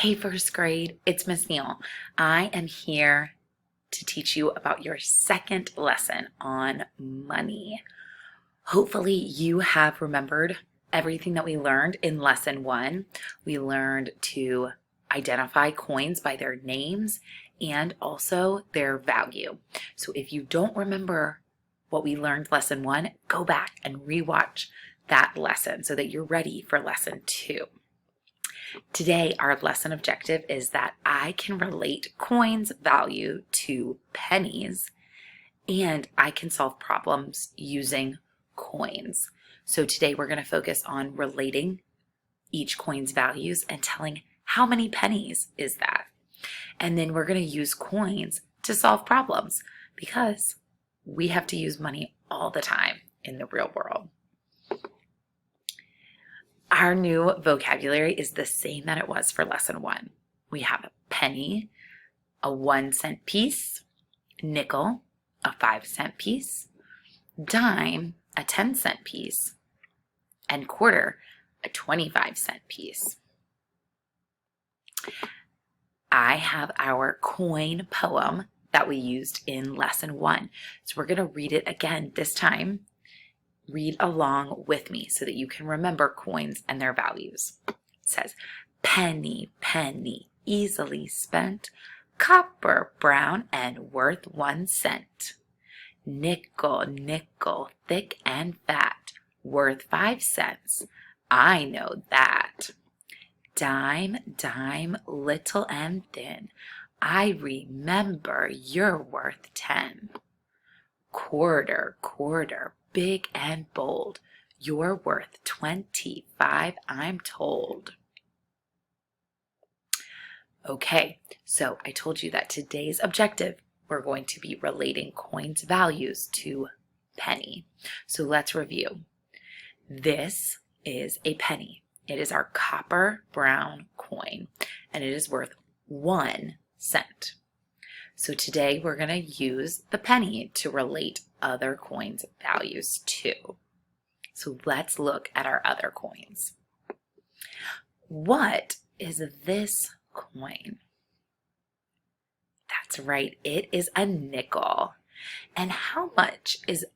Hey, first grade, it's Miss Neal. I am here to teach you about your second lesson on money. Hopefully, you have remembered everything that we learned in lesson 1. We learned to identify coins by their names and also their value. So if you don't remember what we learned lesson 1, go back and rewatch that lesson so that you're ready for lesson 2. Today, our lesson objective is that I can relate coins' value to pennies, and I can solve problems using coins. So today we're going to focus on relating each coin's values and telling how many pennies is that. And then we're going to use coins to solve problems because we have to use money all the time in the real world. Our new vocabulary is the same that it was for lesson 1. We have a penny, a 1-cent piece, nickel, a 5-cent piece, dime, a 10-cent piece, and quarter, a 25-cent piece. I have our coin poem that we used in lesson 1. So we're going to read it again this time. Read along with me so that you can remember coins and their values. It says, penny, penny, easily spent, copper brown and worth 1 cent. Nickel, nickel, thick and fat, worth 5 cents. I know that. Dime, dime, little and thin, I remember you're worth 10. Quarter, quarter, big and bold, you're worth 25, I'm told. Okay, so I told you that today's objective, we're going to be relating coins' values to penny. So let's review. This is a penny. It is our copper brown coin, and it is worth 1 cent. So today we're going to use the penny to relate other coins' values too. So let's look at our other coins. What is this coin? That's right, it is a nickel. And how much is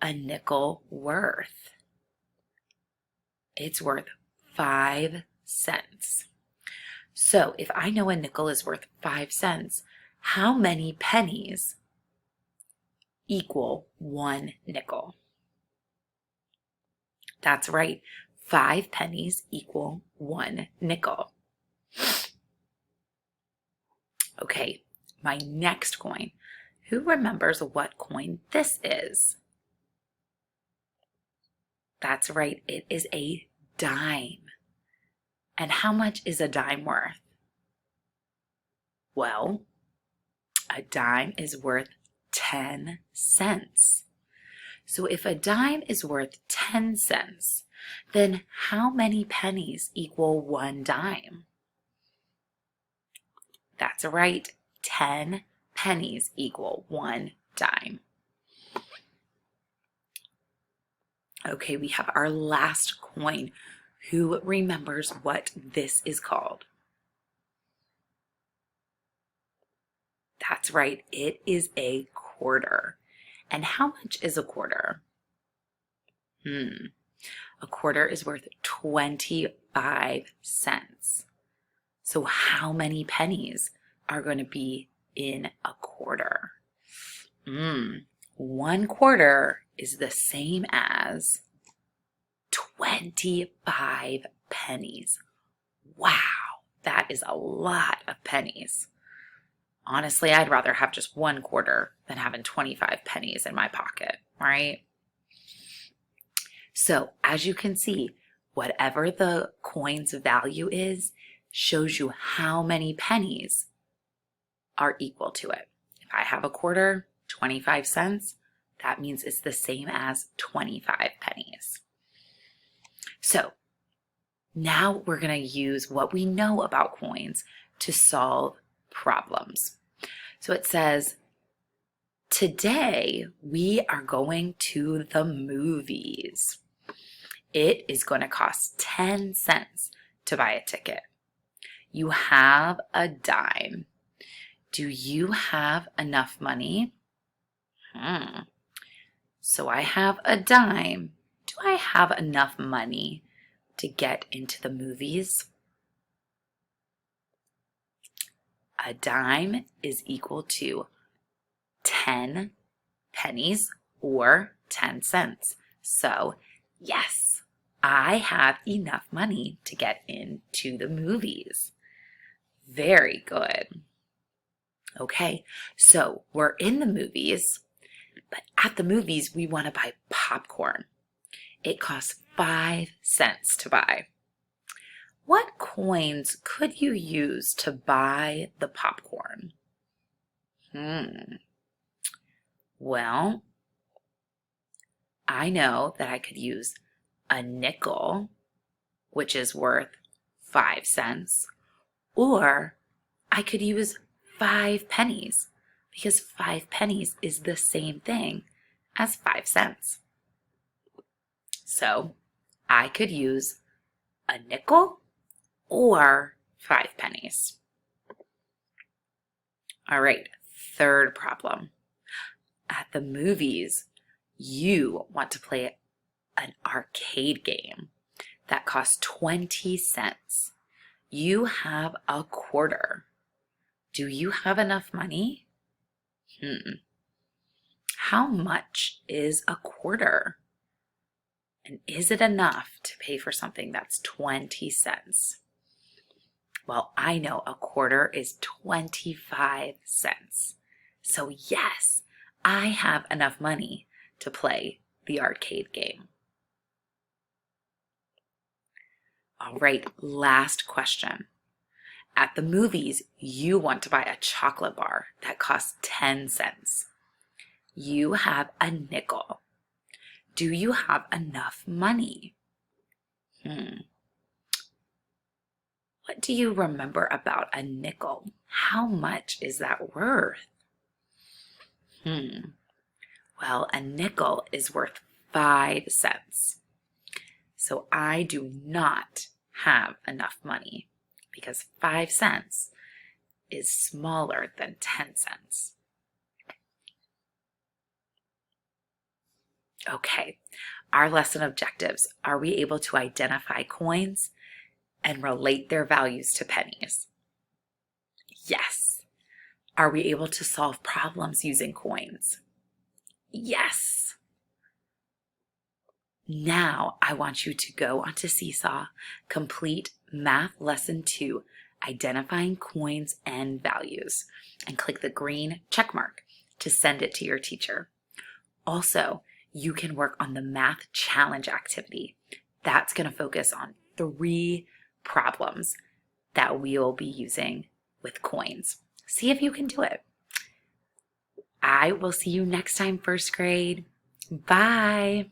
a nickel worth? It's worth 5 cents. So if I know a nickel is worth 5 cents, how many pennies equal 1 nickel? That's right, 5 pennies equal 1 nickel. Okay, my next coin. Who remembers what coin this is? That's right, it is a dime. And how much is a dime worth? Well, a dime is worth 10 cents. So if a dime is worth 10 cents, then how many pennies equal 1 dime? That's right, 10 pennies equal 1 dime. Okay, we have our last coin. Who remembers what this is called? That's right, it is a quarter. And how much is a quarter? A quarter is worth 25 cents. So how many pennies are going to be in a quarter? 1 quarter is the same as 25 pennies. Wow, that is a lot of pennies. Honestly, I'd rather have just 1 quarter than having 25 pennies in my pocket, right? So as you can see, whatever the coin's value is, shows you how many pennies are equal to it. If I have a quarter, 25 cents, that means it's the same as 25 pennies. So now we're going to use what we know about coins to solve problems. So it says, today we are going to the movies. It is going to cost 10 cents to buy a ticket. You have a dime. Do you have enough money? So I have a dime. Do I have enough money to get into the movies? A dime is equal to 10 pennies or 10 cents. So, yes, I have enough money to get into the movies. Very good. Okay, so we're in the movies, but at the movies, we want to buy popcorn. It costs 5 cents to buy. What coins could you use to buy the popcorn? Well, I know that I could use a nickel, which is worth 5 cents, or I could use 5 pennies because 5 pennies is the same thing as 5 cents. So I could use a nickel or 5 pennies. All right, third problem. At the movies, you want to play an arcade game that costs 20 cents. You have a quarter. Do you have enough money? How much is a quarter? And is it enough to pay for something that's 20 cents? Well, I know a quarter is 25 cents. So yes, I have enough money to play the arcade game. All right, last question. At the movies, you want to buy a chocolate bar that costs 10 cents. You have a nickel. Do you have enough money? What do you remember about a nickel? How much is that worth? Well, a nickel is worth 5 cents. So I do not have enough money because 5 cents is smaller than 10 cents. Okay, our lesson objectives. Are we able to identify coins and relate their values to pennies? Yes. Are we able to solve problems using coins? Yes. Now I want you to go onto Seesaw, complete Math Lesson 2, Identifying Coins and Values, and click the green check mark to send it to your teacher. Also, you can work on the math challenge activity. That's going to focus on 3 problems that we will be using with coins. See if you can do it. I will see you next time, first grade. Bye.